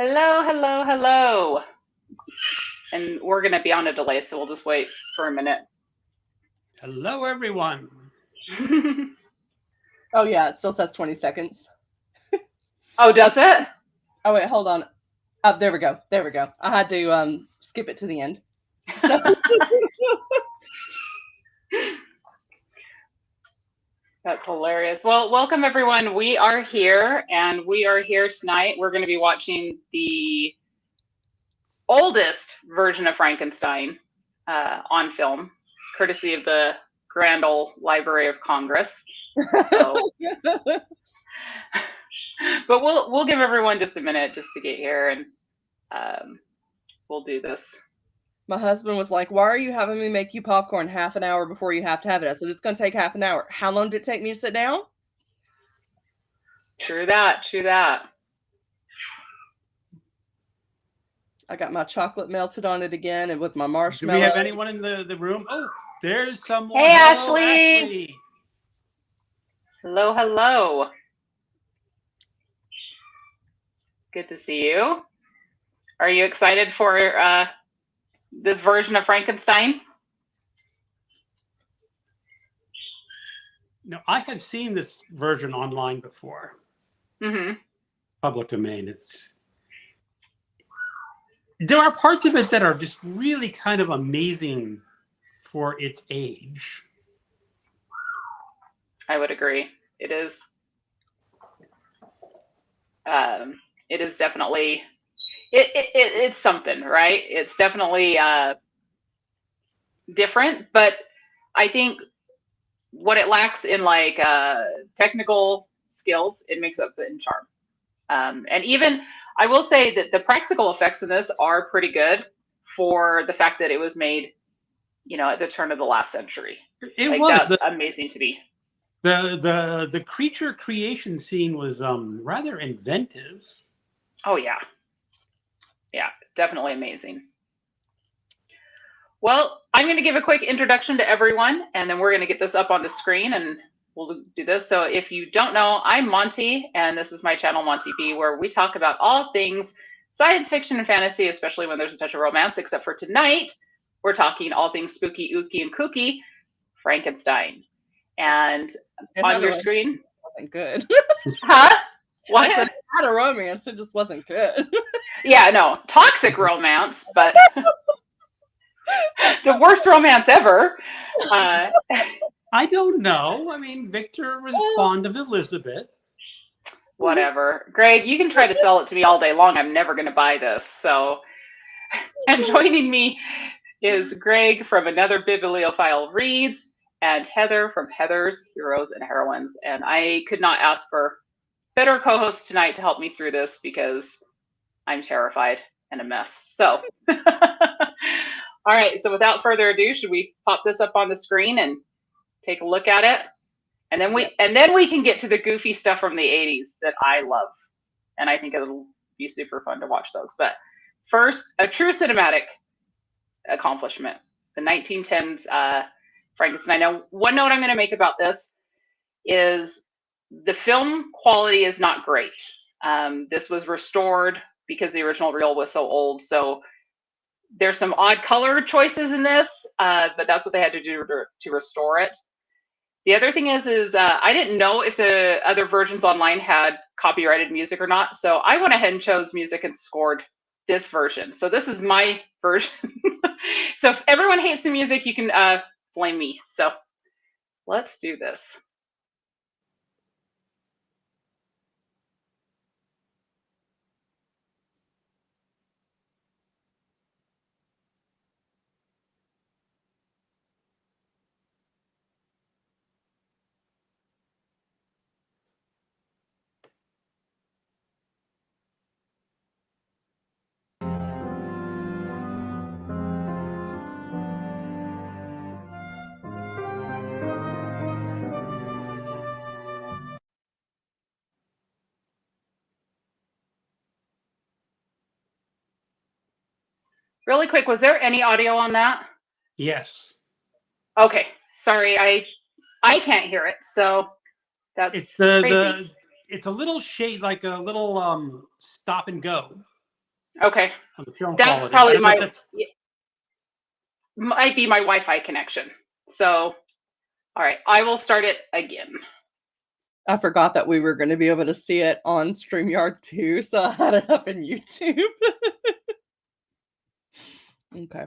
Hello, hello, hello. And we're going to be on a delay, so we'll just wait for a minute. Hello, everyone. Oh, yeah, it still says 20 seconds. Oh, does it? Oh, wait, hold on. Oh, there we go. There we go. I had to skip it to the end. So. That's hilarious. Well, welcome, everyone. We are here, and we are here tonight. We're going to be watching the oldest version of Frankenstein on film, courtesy of the Grand Ole Library of Congress. So, but we'll give everyone just a minute just to get here, and we'll do this. My husband was like, "Why are you having me make you popcorn half an hour before you have to have it?" I said, "It's going to take half an hour." How long did it take me to sit down? True that. True that. I got my chocolate melted on it again, and with my marshmallow. Do we have anyone in the room? Oh, there's someone. Hey, Hello, Ashley. Hello, hello. Good to see you. Are you excited for this version of Frankenstein? No, I have seen this version online before. Mm-hmm. Public domain. There are parts of it that are just really kind of amazing for its age. I would agree. It is. It is definitely. It's something, right? It's definitely different, but I think what it lacks in like technical skills, it makes up in charm. And even I will say that the practical effects in this are pretty good for the fact that it was made, at the turn of the last century. That's amazing to me. The creature creation scene was rather inventive. Oh yeah. Yeah, definitely amazing. Well, I'm going to give a quick introduction to everyone, and then we're going to get this up on the screen, and we'll do this. So if you don't know, I'm Monty, and this is my channel, Monty B, where we talk about all things science fiction and fantasy, especially when there's a touch of romance, except for tonight, we're talking all things spooky, ooky, and kooky, Frankenstein. And on your screen... wasn't good. Huh? What? I said it had a romance, it just wasn't good. Yeah, no, toxic romance, but... the worst romance ever. I don't know. I mean, Victor was fond of Elizabeth. Whatever. Greg, you can try to sell it to me all day long. I'm never going to buy this. So, and joining me is Greg from Another Bibliophile Reads and Heather from Heather's Heroes and Heroines. And I could not ask for better co-hosts tonight to help me through this because I'm terrified and a mess. So, all right. So without further ado, should we pop this up on the screen and take a look at it? And then we can get to the goofy stuff from the 80s that I love. And I think it'll be super fun to watch those. But first, a true cinematic accomplishment, the 1910s Frankenstein. Now, one note I'm going to make about this is the film quality is not great. This was restored because the original reel was so old. So there's some odd color choices in this, but that's what they had to do to restore it. The other thing is I didn't know if the other versions online had copyrighted music or not. So I went ahead and chose music and scored this version. So this is my version. So if everyone hates the music, you can blame me. So let's do this. Really quick, was there any audio on that? Yes. Okay, sorry, I can't hear it, so that's crazy. It's a little shade, like a little stop and go. Okay. on the film That's quality. I probably don't know if that's might be my Wi-Fi connection. So, all right, I will start it again. I forgot that we were going to be able to see it on StreamYard too, so I had it up in YouTube. Okay.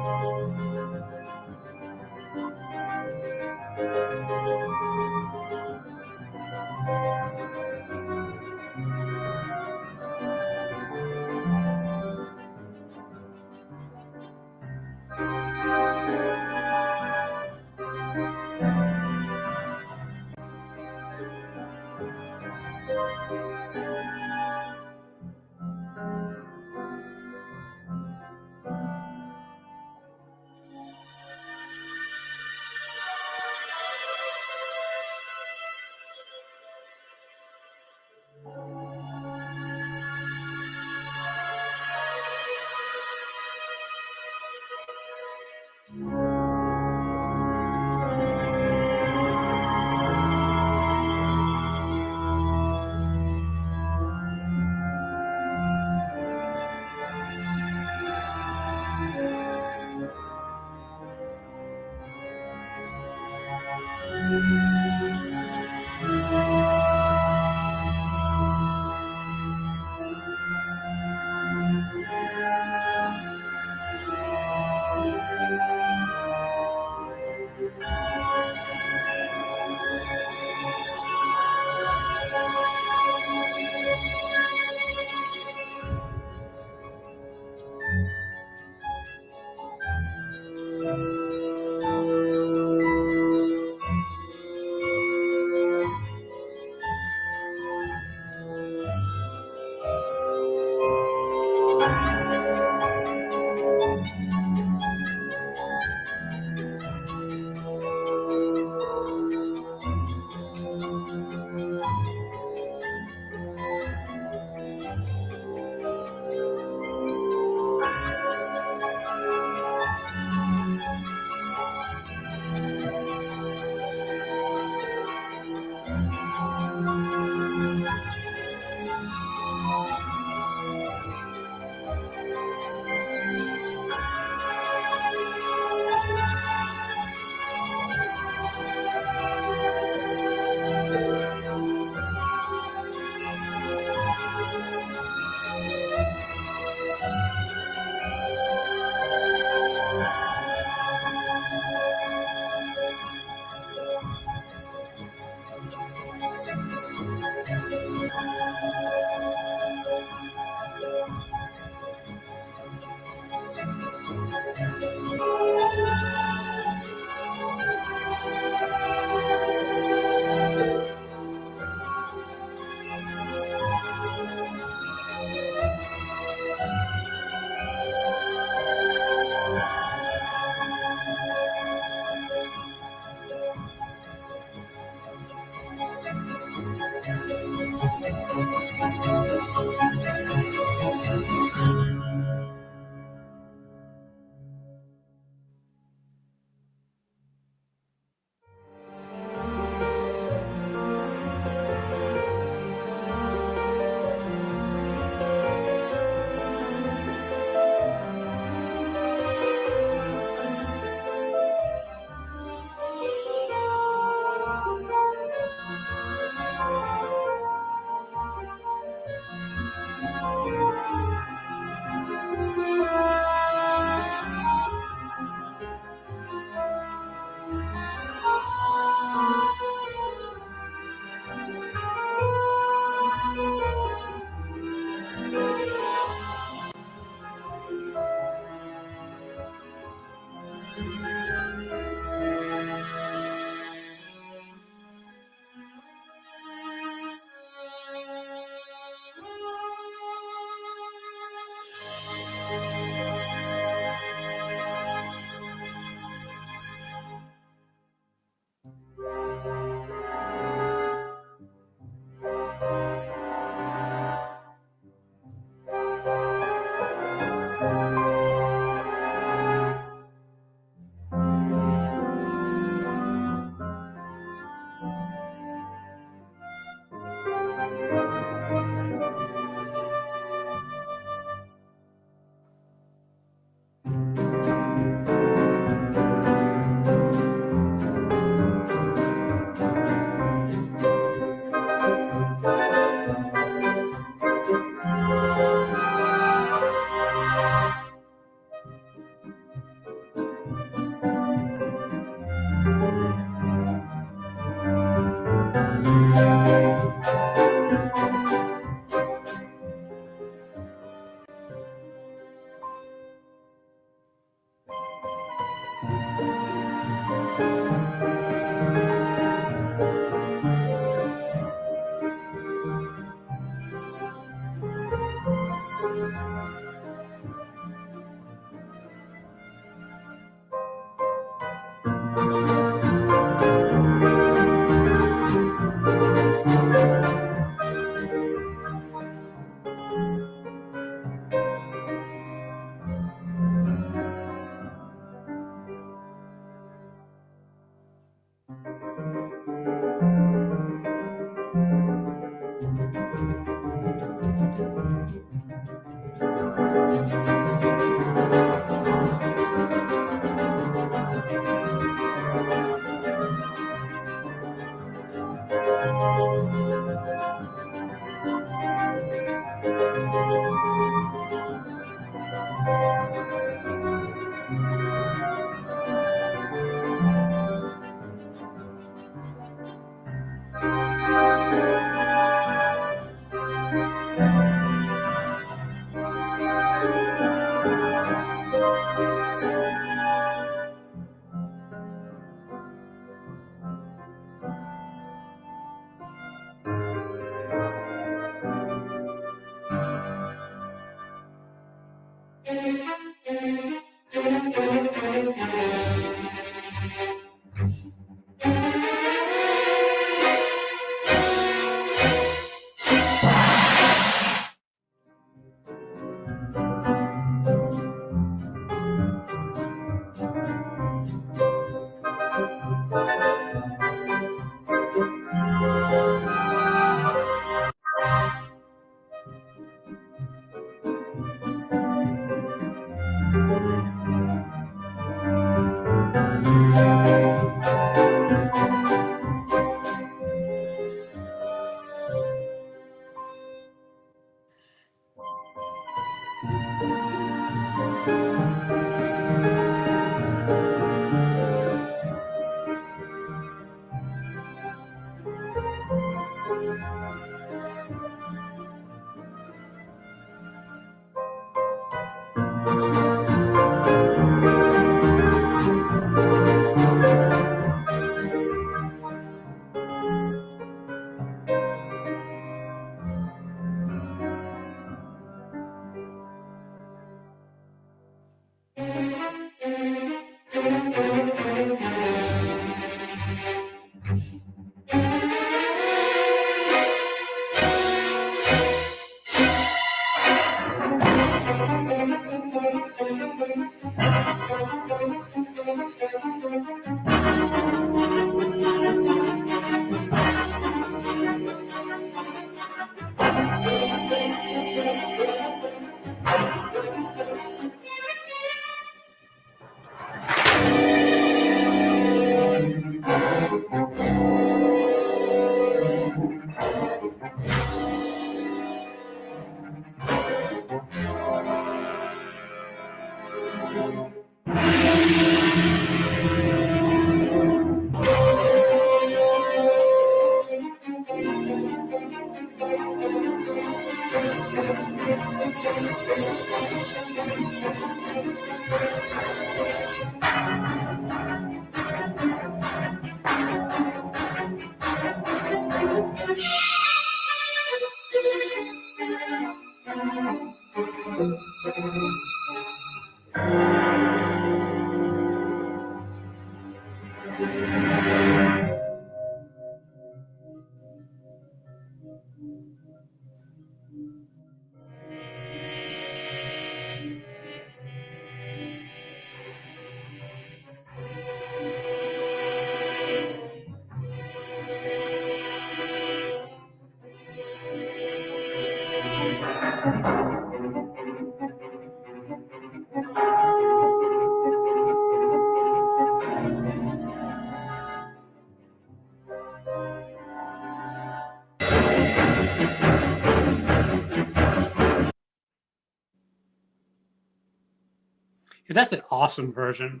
Yeah, that's an awesome version.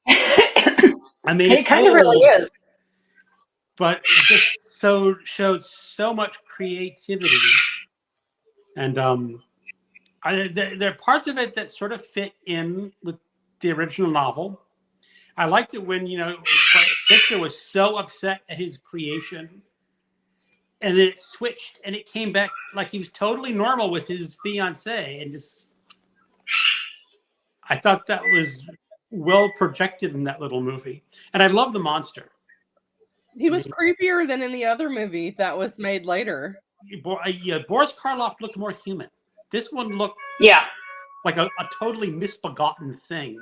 It I mean, it's kind of really old, is. but it just showed so much creativity, and there are parts of it that sort of fit in with the original novel, I liked it when, Victor was so upset at his creation, and then it switched and it came back like he was totally normal with his fiance, and just I thought that was well projected in that little movie. And I love the monster. He was creepier than in the other movie that was made later. Boris Karloff looked more human. This one looked like a totally misbegotten thing.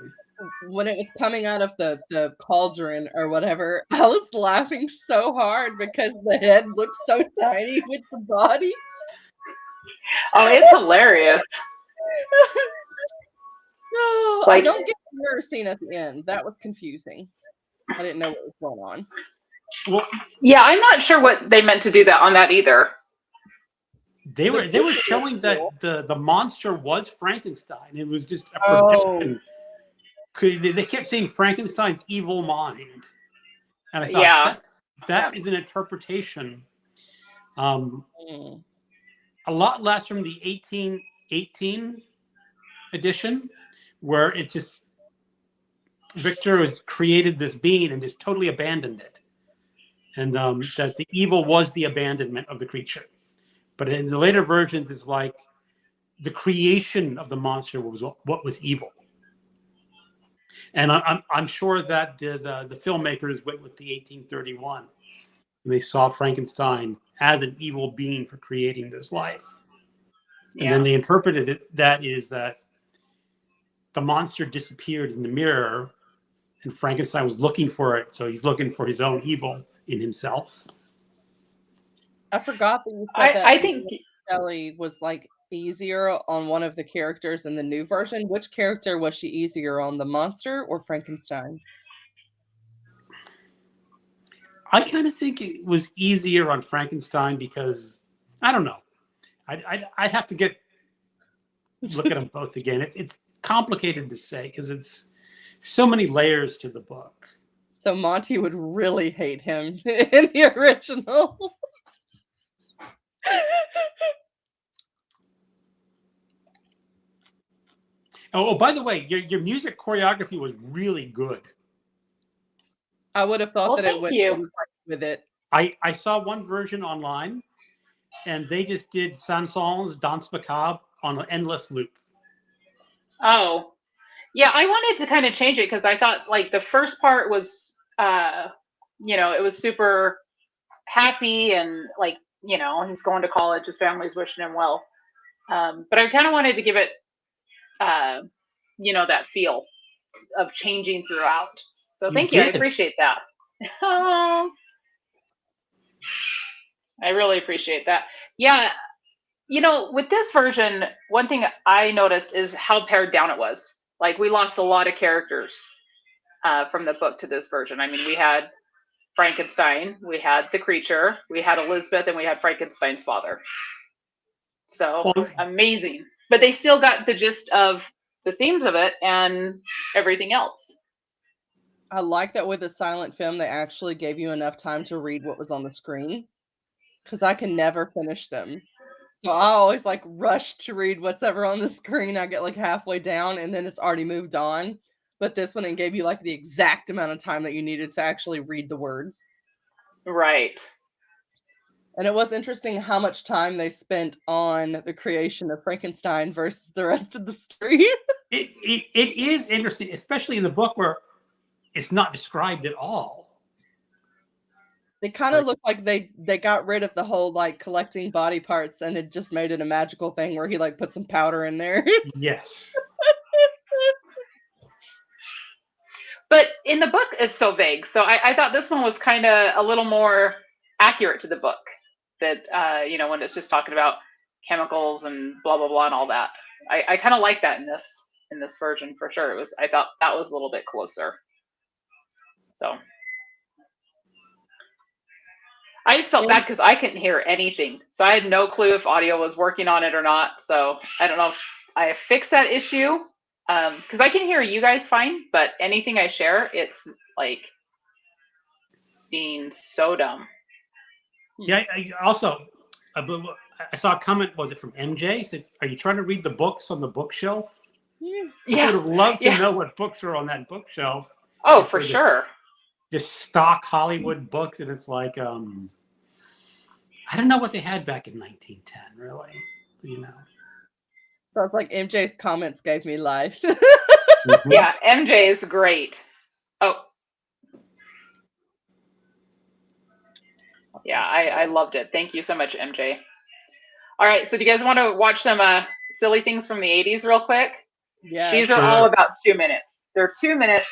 When it was coming out of the cauldron or whatever, I was laughing so hard because the head looked so tiny with the body. Oh, it's hilarious. No, I don't get the mirror scene at the end. That was confusing. I didn't know what was going on. Well, yeah, I'm not sure what they meant to do that on that either. They were showing that the monster was Frankenstein. It was just a projection. They kept saying Frankenstein's evil mind, and I thought that is an interpretation. A lot less from the 1818 edition, where it just Victor has created this being and just totally abandoned it, and that the evil was the abandonment of the creature. But in the later versions, it's like the creation of the monster was what was evil. And I'm sure that the filmmakers went with the 1831, and they saw Frankenstein as an evil being for creating this life. And then they interpreted it that the monster disappeared in the mirror, and Frankenstein was looking for it, so he's looking for his own evil in himself. I forgot that you said that. I think Shelley was like easier on one of the characters in the new version. Which character was she easier on, the monster or Frankenstein? I kind of think it was easier on Frankenstein because I don't know. I'd have to look at them both again. It's complicated to say because it's so many layers to the book. So Monty would really hate him in the original. Oh, by the way, your music choreography was really good. I would have thought that it would with it. I saw one version online, and they just did Saint-Saëns Danse Macabre on an endless loop. Oh, yeah, I wanted to kind of change it because I thought like the first part was, it was super happy and like, he's going to college, his family's wishing him well. But I kind of wanted to give it, that feel of changing throughout. So thank you. I appreciate that. I really appreciate that. Yeah. With this version, one thing I noticed is how pared down it was. Like we lost a lot of characters from the book to this version. I mean, we had Frankenstein, we had the creature, we had Elizabeth, and we had Frankenstein's father. So amazing. But they still got the gist of the themes of it and everything else. I like that with a silent film, they actually gave you enough time to read what was on the screen, because I can never finish them. So I always like rush to read what's ever on the screen. I get like halfway down and then it's already moved on. But this one, it gave you like the exact amount of time that you needed to actually read the words. Right. And it was interesting how much time they spent on the creation of Frankenstein versus the rest of the story. It is interesting, especially in the book where it's not described at all. They kind of look like they got rid of the whole like collecting body parts and it just made it a magical thing where he like put some powder in there. Yes. But in the book, it's so vague. So I thought this one was kind of a little more accurate to the book. That, when it's just talking about chemicals and blah, blah, blah and all that. I kind of like that in this version for sure. I thought that was a little bit closer. So I just felt bad because I couldn't hear anything. So I had no clue if audio was working on it or not. So I don't know if I fixed that issue. Because I can hear you guys fine, but anything I share, it's like being so dumb. Yeah, I saw a comment, was it from MJ? Said, are you trying to read the books on the bookshelf? Yeah. I would have loved to know what books are on that bookshelf. Oh, for sure. Just stock Hollywood books, and it's like, I don't know what they had back in 1910, really. You know. Sounds like MJ's comments gave me life. Yeah, MJ is great. Oh. Yeah, I loved it. Thank you so much, MJ. All right, so do you guys want to watch some silly things from the 80s real quick? Yeah. These are all about 2 minutes. They're 2 minutes.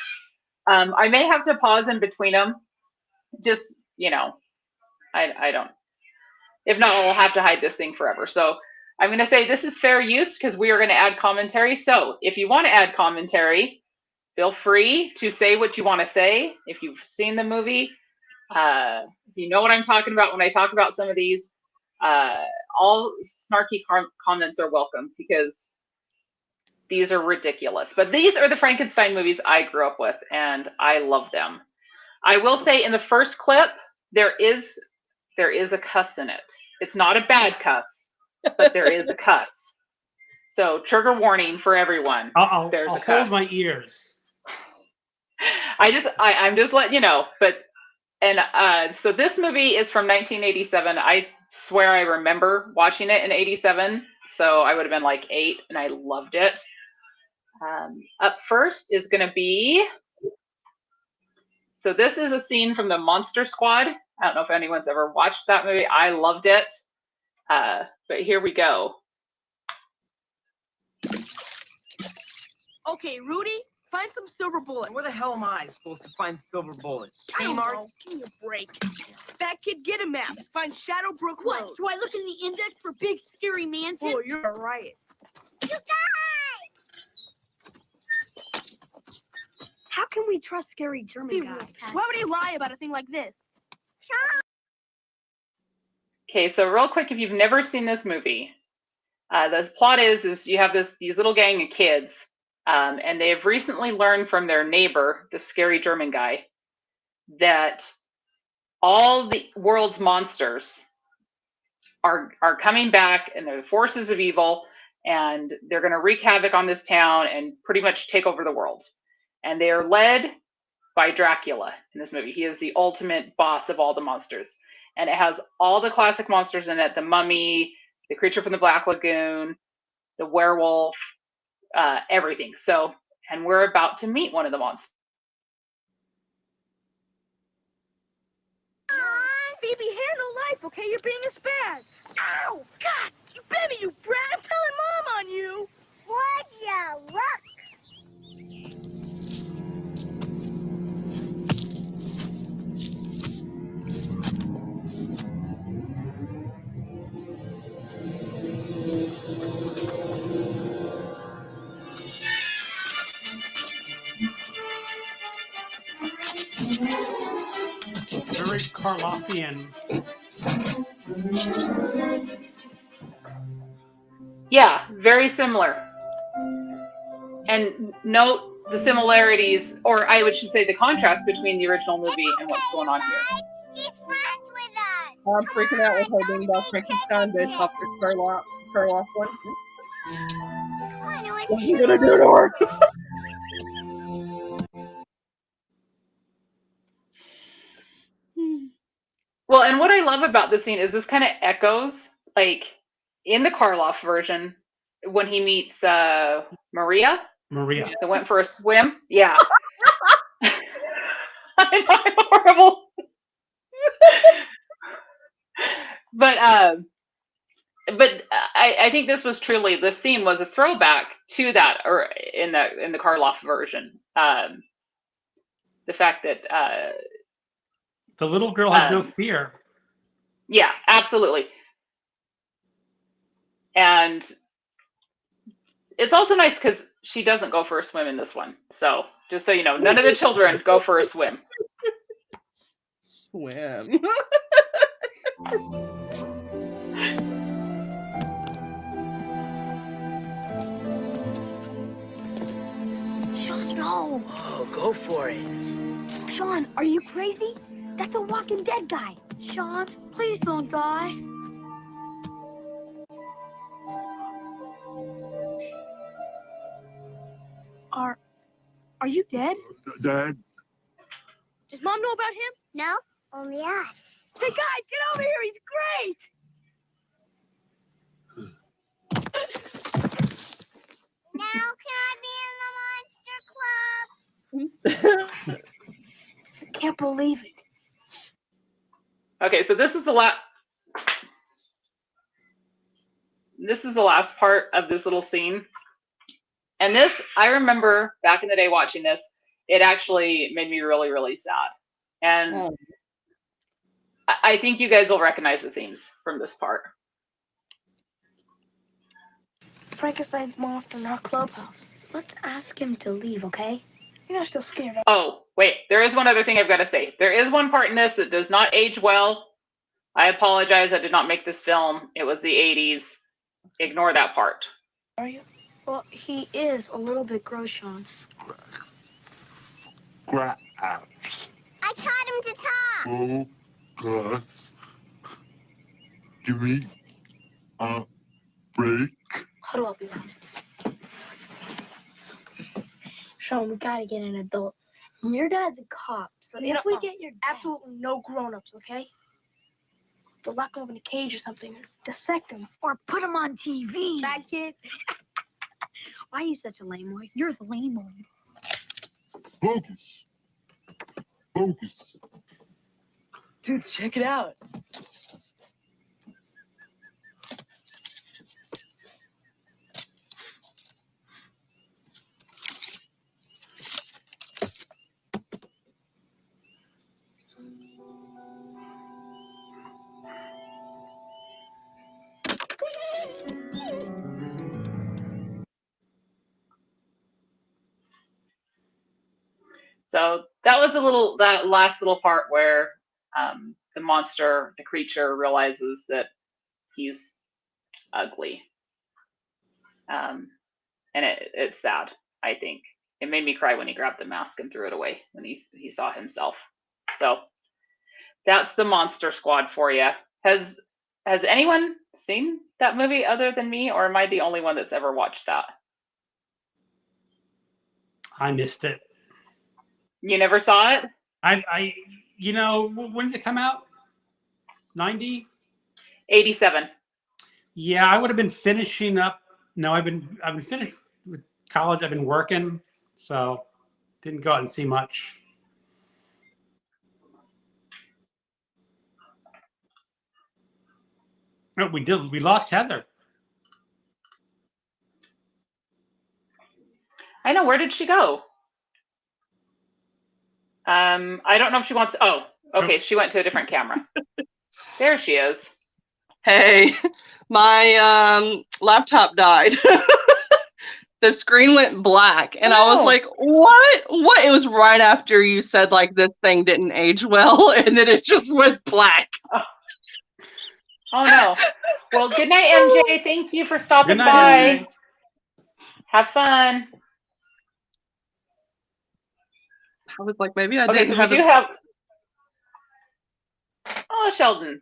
I may have to pause in between them. Just, I don't. If not, I'll have to hide this thing forever. So I'm going to say this is fair use because we are going to add commentary. So if you want to add commentary, feel free to say what you want to say. If you've seen the movie, if you know what I'm talking about when I talk about some of these, all snarky comments are welcome because these are ridiculous. But these are the Frankenstein movies I grew up with, and I love them. I will say in the first clip, there is a cuss in it. It's not a bad cuss, but there is a cuss. So trigger warning for everyone. I'll cuss. hold my ears. I'm just letting you know. So this movie is from 1987. I swear I remember watching it in 87. So I would have been like 8, and I loved it. Up first is going to be. So this is a scene from the Monster Squad. I don't know if anyone's ever watched that movie. I loved it. But here we go. Okay, Rudy, find some silver bullets. Where the hell am I supposed to find silver bullets? I don't know. Give me a break. Fat kid, get a map. Find Shadowbrook What? Road. Do I look in the index for big scary mansion? Oh, you're right. You guys! How can we trust scary German guy? Why would he lie about a thing like this? Okay, so real quick, if you've never seen this movie, the plot is you have these little gang of kids, and they have recently learned from their neighbor, the scary German guy, that all the world's monsters are coming back, and they're the forces of evil, and they're going to wreak havoc on this town and pretty much take over the world. And they are led by Dracula in this movie. He is the ultimate boss of all the monsters. And it has all the classic monsters in it: the mummy, the creature from the Black Lagoon, the werewolf, everything. So, and we're about to meet one of the monsters. Phoebe, handle life, okay? You're being a spaz. Ow! God, you baby, you brat! I'm telling Mom on you! Would you look? Very Karloffian. Yeah, very similar. And note the similarities, or I should say the contrast between the original movie and what's going on here. He's friends with us. I'm freaking out with her being about Frankenstein based off the Karloff one. Come on, What are you gonna do to her? Well, and what I love about this scene is this kind of echoes, like in the Karloff version, when he meets Maria. They went for a swim. Yeah. I know, I'm horrible. But I think this was truly, the scene was a throwback to that, or in the Karloff version. The fact that the little girl has no fear. Yeah, absolutely. And it's also nice because she doesn't go for a swim in this one. So just so you know, none of the children go for a swim. Swim. Sean, no! Oh, go for it. Sean, are you crazy? That's a Walking Dead guy. Sean, please don't die. Are you dead? Dad, Does Mom know about him? No, only us. Hey, guys, get over here. He's great. Now can I be in the Monster Club? I can't believe it. Okay, so this is the last part of this little scene. And this, I remember back in the day watching this, it actually made me really, really sad. And I think you guys will recognize the themes from this part. Frankenstein's monster in our clubhouse. Let's ask him to leave, okay? You're not still scared. Oh, wait, there is one other thing I've got to say. There is one part in this that does not age well. I apologize, I did not make this film. It was the 80s. Ignore that part. Are you? Well, he is a little bit gross, Sean. I taught him to talk. Oh, Gus. Give me a break. Huddle up, you guys. Sean, we gotta get an adult. Your dad's a cop, so if we get your absolutely no grown-ups, okay? They'll lock him up in a cage or something, or dissect him, or put him on TV. That kid. Why are you such a lame-boy? You're the lame one. Focus. Focus. Dude, check it out. So that was that last little part where the monster, the creature, realizes that he's ugly. And it's sad, I think. It made me cry when he grabbed the mask and threw it away when he saw himself. So that's the Monster Squad for you. Has anyone seen that movie other than me, or am I the only one that's ever watched that? I missed it. You never saw it? I when did it come out? 90? 87. Yeah, I would have been finishing up. No, I've been finished with college. I've been working, so didn't go out and see much. Oh, we did. We lost Heather. I know. Where did she go? I don't know if she wants. Oh, okay. She went to a different camera. There she is. Hey, my laptop died. The screen went black, and I was like, what? What? It was right after you said, like, this thing didn't age well, and then it just went black. Oh no. Well, good night, MJ. Thank you for stopping Good night, by. MJ. Have fun. I was like, maybe I Okay, didn't so we have do have. Oh, Sheldon.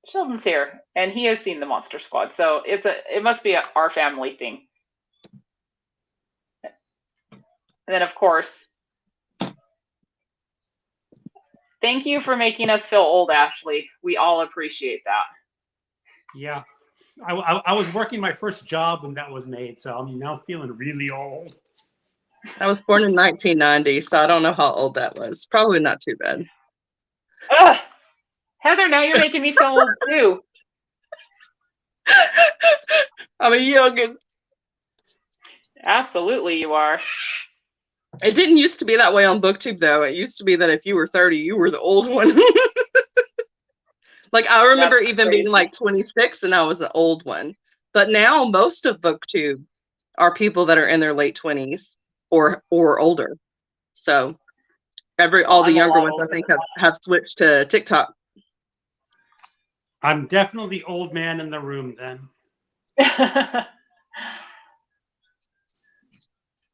Sheldon's here, and he has seen the Monster Squad, so it must be our family thing. And then, of course, thank you for making us feel old, Ashley. We all appreciate that. Yeah, I was working my first job when that was made, so I'm now feeling really old. I was born in 1990, so I don't know how old that was. Probably not too bad. Ugh! Heather, now you're making me feel old too. I'm a youngin'. Absolutely, you are. It didn't used to be that way on BookTube, though. It used to be that if you were 30, you were the old one. Like, I remember That's even crazy. being like 26 and I was the old one. But now most of BookTube are people that are in their late 20s or older. So all the I'm a younger lot ones, I older think, than have switched to TikTok. I'm definitely the old man in the room then. that.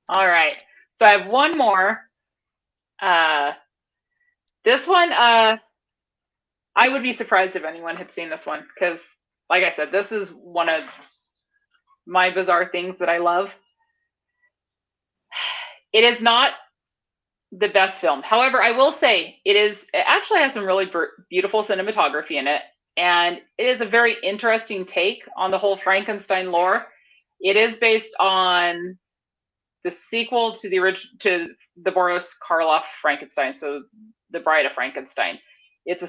All right. So I have one more. This one, I would be surprised if anyone had seen this one because, like I said, this is one of my bizarre things that I love. It is not the best film. However, I will say it actually has some really beautiful cinematography in it, and it is a very interesting take on the whole Frankenstein lore. It is based on the sequel to the Boris Karloff Frankenstein, so The Bride of Frankenstein. It's a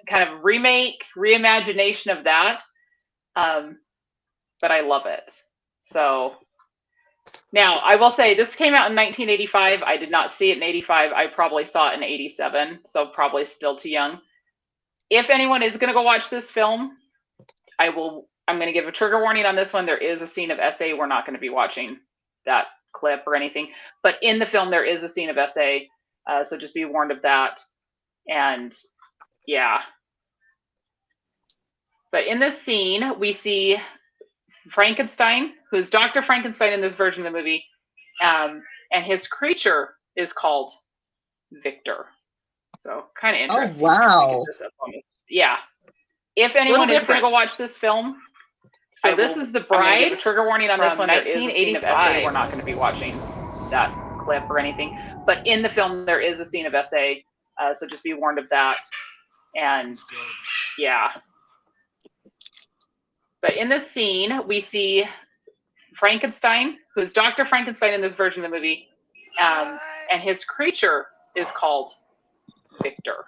kind of reimagination of that, but I love it. So now I will say this came out in 1985. I did not see it in 85. I probably saw it in 87, so probably still too young. If anyone is going to go watch this film, I'm going to give a trigger warning on this one. There is a scene of SA. We're not going to be watching that clip or anything, but in the film there is a scene of SA, so just be warned of that. And yeah, but in this scene we see Frankenstein, who's Dr. Frankenstein in this version of the movie, and his creature is called Victor. So kind of interesting. Oh, wow. Yeah. If anyone is going to go watch this film, so this is The Bride. A trigger warning on this one. 1985. We're not going to be watching that clip or anything, but in the film there is a scene of SA, so just be warned of that. And yeah. But in this scene, we see Frankenstein, who's Dr. Frankenstein in this version of the movie, and his creature is called Victor.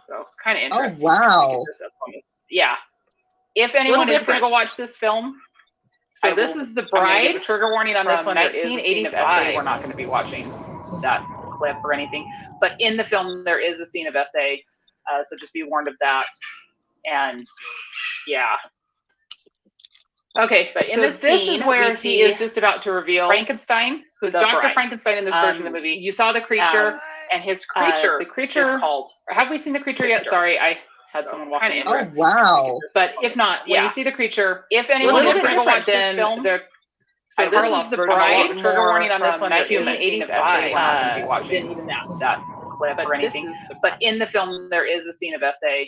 So kind of interesting. Oh, wow. Yeah. If anyone is going to go watch this film, so this is The Bride. A trigger warning on this one. 1985. We're not going to be watching that clip or anything, but in the film there is a scene of SA, so just be warned of that. And yeah. Okay, but in this is where he is just about to reveal Frankenstein, who's Dr. Frankenstein in this version of the movie. You saw the creature, and his creature, the creature is called. Have we seen the creature yet? Sorry, I had someone walking in. Oh, wow. But if not, when you see the creature, if anyone is going to watch this film, so this is The Bride. Trigger warning on this one. 1985. Didn't even that clip or anything. But in the film, there is a scene of SA,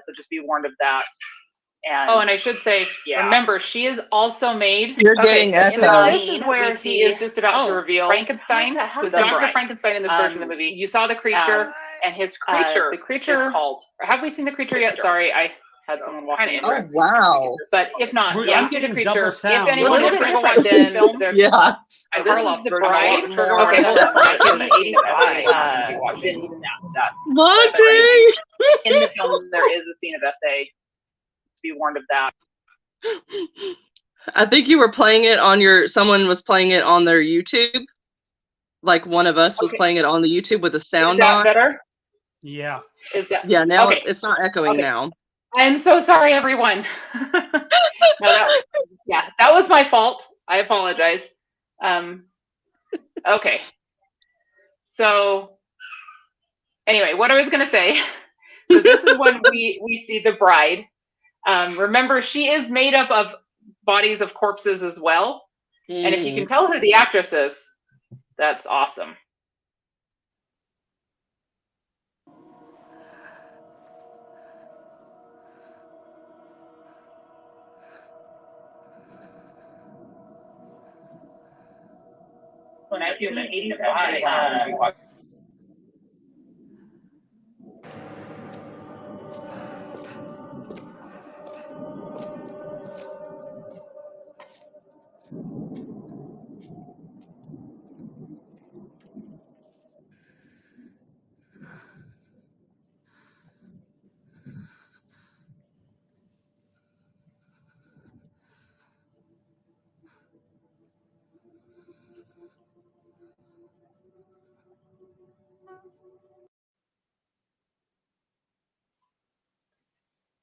so just be warned of that. And I should say, remember, she is also made. You're getting this is where he is just about to reveal Frankenstein, who's Dr. Frankenstein in this version of the movie. You saw the creature, and his creature, the creature is called. Have we seen the creature yet? Sorry, I had someone walking in. Oh, wow. But if not, I'm see the getting creature. double sound. If anyone is going to watch this film, Yeah. this is The Bride. Okay, hold on. 1985. Didn't even that. Monty! In the film, there is a scene of SA. Be warned of that. I think you were playing it on someone was playing it on their YouTube. Like one of us was playing it on the YouTube with a sound on. Is that better? Yeah. Yeah, now it's not echoing now. I'm so sorry, everyone. That was my fault. I apologize. Okay. So anyway, what I was going to say, so this is when we see the bride. Remember, she is made up of bodies of corpses as well. And if you can tell who the actress is, that's awesome. When I do an 85,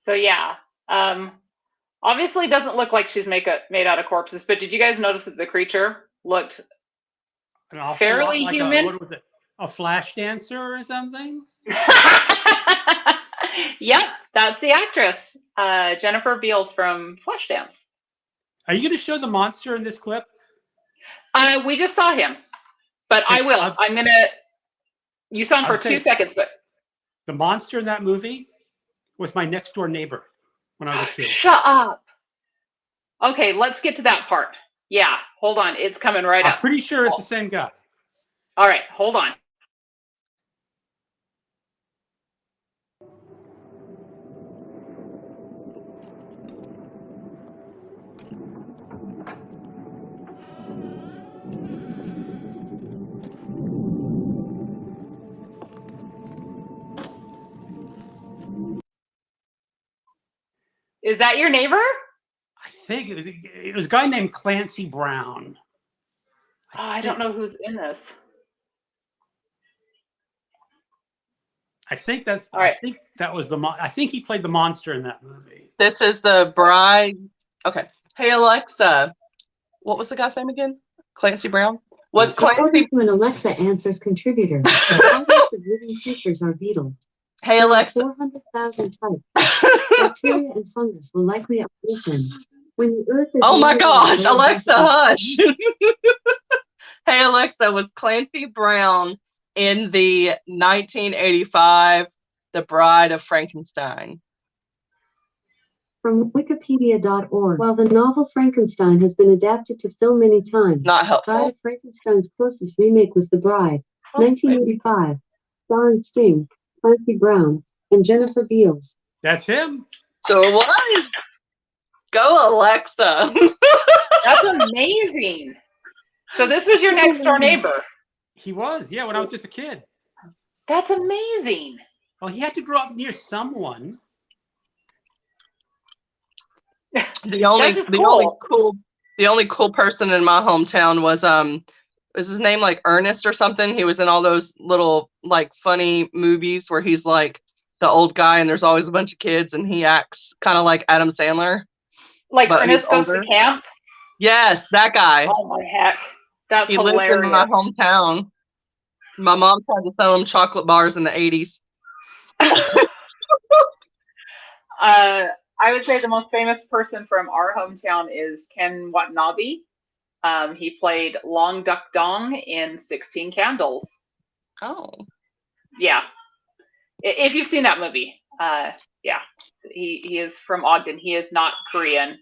so yeah, obviously doesn't look like she's made out of corpses, but did you guys notice that the creature looked fairly like human? What was it? A flash dancer or something? Yep, that's the actress, Jennifer Beals from Flashdance. Are you going to show the monster in this clip? We just saw him, but I will. I'm going to. You saw him for 2 seconds, but the monster in that movie was my next door neighbor when I was a kid. Shut up. Okay, let's get to that part. Yeah, hold on. It's coming right up. I'm pretty sure it's the same guy. All right, hold on. Is that your neighbor? I think it was a guy named Clancy Brown. Oh, I don't know who's in this. I think that's. All right. I think that was I think he played the monster in that movie. This is the bride. Okay. Hey Alexa, what was the guy's name again? Clancy Brown. Was Clancy? According to an Alexa Answers contributor, thousands of living creatures are beetles. Hey There are Alexa. 400,000 types. Bacteria and fungus will likely outlive them. When the Earth is Oh my loaded gosh, with Alexa, biodiversity- hush. Hey Alexa, was Clancy Brown in the 1985 The Bride of Frankenstein? From Wikipedia.org. While the novel Frankenstein has been adapted to film many times, Not Bride helpful. of Frankenstein's closest remake was The Bride, Oh, 1985, starring Sting, Clancy Brown, and Jennifer Beals. That's him. So it was. Go Alexa. That's amazing. So this was your next door neighbor. He was, yeah, when I was just a kid. That's amazing. Well, he had to grow up near someone. The only That's just the only cool person in my hometown was is his name like Ernest or something? He was in all those little like funny movies where he's like the old guy and there's always a bunch of kids and he acts kind of like Adam Sandler. Like But Ernest he's Goes to older. Camp. Yes, that guy. Oh my heck. That's He hilarious. lived in my hometown. My mom tried to sell him chocolate bars in the 80s. I would say the most famous person from our hometown is Ken Watanabe. He played Long Duck Dong in 16 Candles. Oh. Yeah. If you've seen that movie, yeah. He is from Ogden. He is not Korean.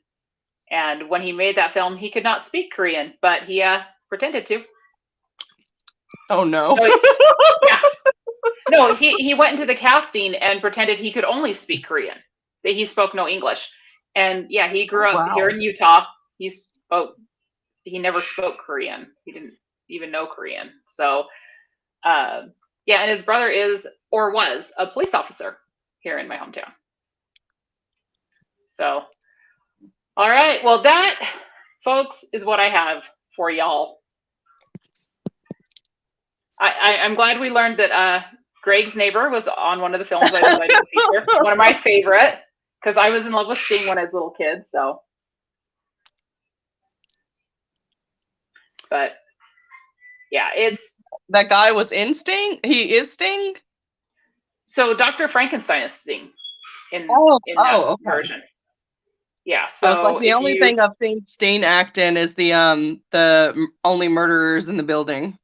And when he made that film, he could not speak Korean, but he pretended to. Oh no. So yeah. No, he went into the casting and pretended he could only speak Korean. That he spoke no English. And yeah, he grew up here in Utah. He never spoke Korean. He didn't even know Korean. So yeah, and his brother is or was a police officer here in my hometown. So all right, well that, folks, is what I have for y'all. I'm glad we learned that Greg's neighbor was on one of the films I decided to feature. One of my favorite, because I was in love with Sting when I was a little kid. So, but yeah, it's That guy was in Sting? He is Sting? so Dr. Frankenstein is Sting in that version. Yeah, so like the only thing I've seen Sting act in is the only murderers in the building.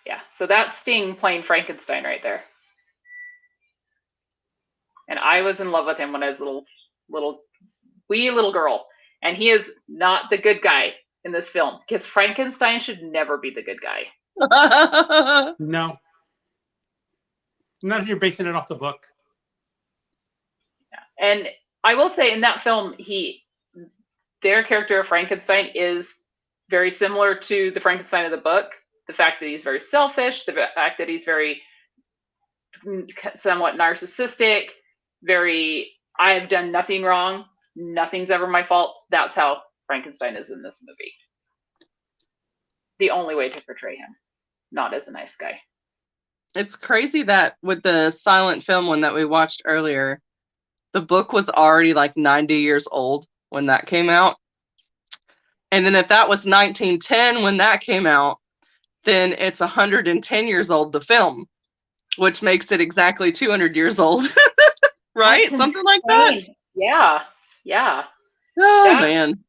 Yeah, so that's Sting playing Frankenstein right there. And I was in love with him when I was a wee little girl. And he is not the good guy in this film, because Frankenstein should never be the good guy. No. Not if you're basing it off the book. Yeah. And I will say in that film, their character of Frankenstein is very similar to the Frankenstein of the book. The fact that he's very selfish, the fact that he's very somewhat narcissistic, I have done nothing wrong, nothing's ever my fault. That's how Frankenstein is in this movie. The only way to portray him, not as a nice guy. It's crazy that with the silent film one that we watched earlier, the book was already like 90 years old when that came out. And then if that was 1910 when that came out, then it's 110 years old, the film, which makes it exactly 200 years old. Right? That's Something like that. Yeah. Yeah. Oh, man.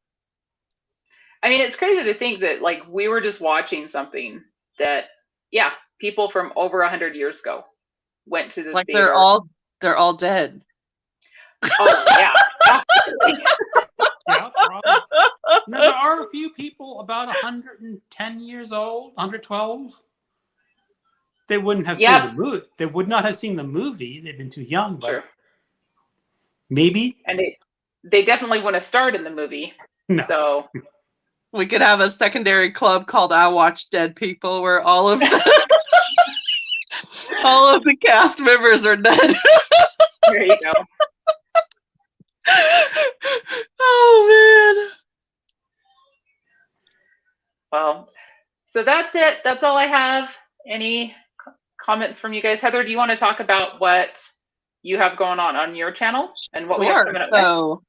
I mean, it's crazy to think that like we were just watching something that, yeah, people from over 100 years ago went to the like theater. They're all dead. Oh yeah. Yeah, probably. Now, there are a few people about 110 years old, 112. They wouldn't have seen the movie. They would not have seen the movie. They've been too young, but sure. Maybe. And they definitely wouldn't have starred in the movie. No. So we could have a secondary club called I Watch Dead People, where all of all of the cast members are dead. there you go. Oh man. Well, so that's it. That's all I have. Any comments from you guys? Heather, do you want to talk about what you have going on your channel and what we have coming up next? So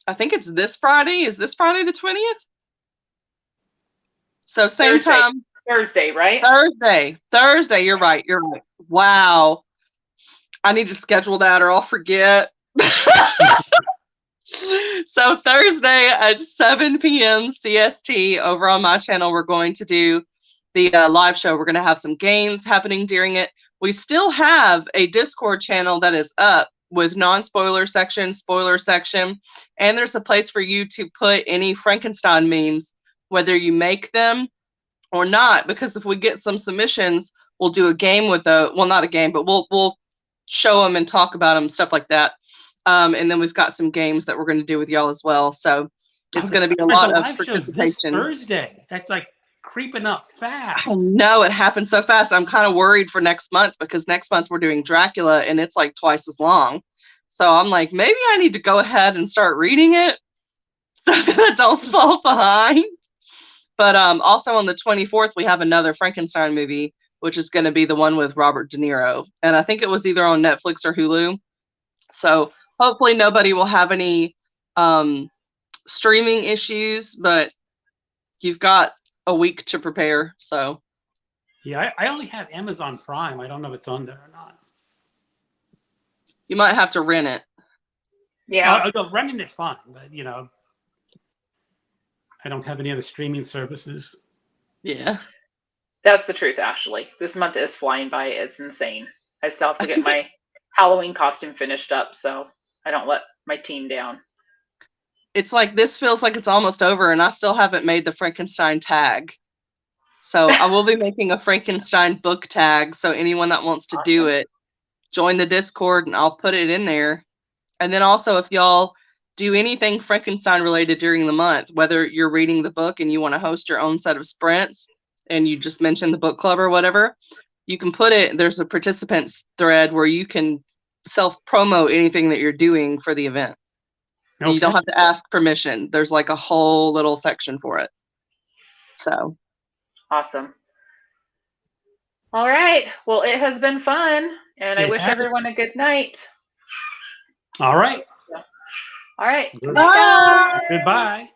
I think it's this Friday. Is this Friday the 20th? So same Thursday. time. Thursday, right? Thursday. You're right. Wow. I need to schedule that or I'll forget. So Thursday at 7 p.m. CST over on my channel, we're going to do the live show. We're going to have some games happening during it. We still have a Discord channel that is up with non-spoiler section, spoiler section, and there's a place for you to put any Frankenstein memes, whether you make them or not, because if we get some submissions, we'll do a game with not a game, but we'll show them and talk about them, stuff like that. And then we've got some games that we're going to do with y'all as well. So it's going to be a lot of participation. This Thursday. That's like creeping up fast. I know, it happened so fast. I'm kind of worried for next month because next month we're doing Dracula and it's like twice as long. So I'm like, maybe I need to go ahead and start reading it so that I don't fall behind. But also on the 24th, we have another Frankenstein movie, which is going to be the one with Robert De Niro. And I think it was either on Netflix or Hulu. So hopefully nobody will have any streaming issues, but you've got a week to prepare. So yeah, I only have Amazon Prime. I don't know if it's on there or not. You might have to rent it. Yeah. Renting it's fine, but I don't have any other streaming services. Yeah. That's the truth, Ashley. This month is flying by. It's insane. I still have to get my Halloween costume finished up, so I don't let my team down. It's like this feels like it's almost over, and I still haven't made the Frankenstein tag. So I will be making a Frankenstein book tag. So anyone that wants to do it, join the Discord, and I'll put it in there. And then also, if y'all do anything Frankenstein related during the month, whether you're reading the book and you want to host your own set of sprints, and you just mentioned the book club or whatever, you can put it. There's a participants thread where you can self-promo anything that you're doing for the event. Okay. You don't have to ask permission. There's like a whole little section for it. So awesome. All right. Well, it has been fun, and I wish everyone a good night. All right. All right. Goodbye. Goodbye.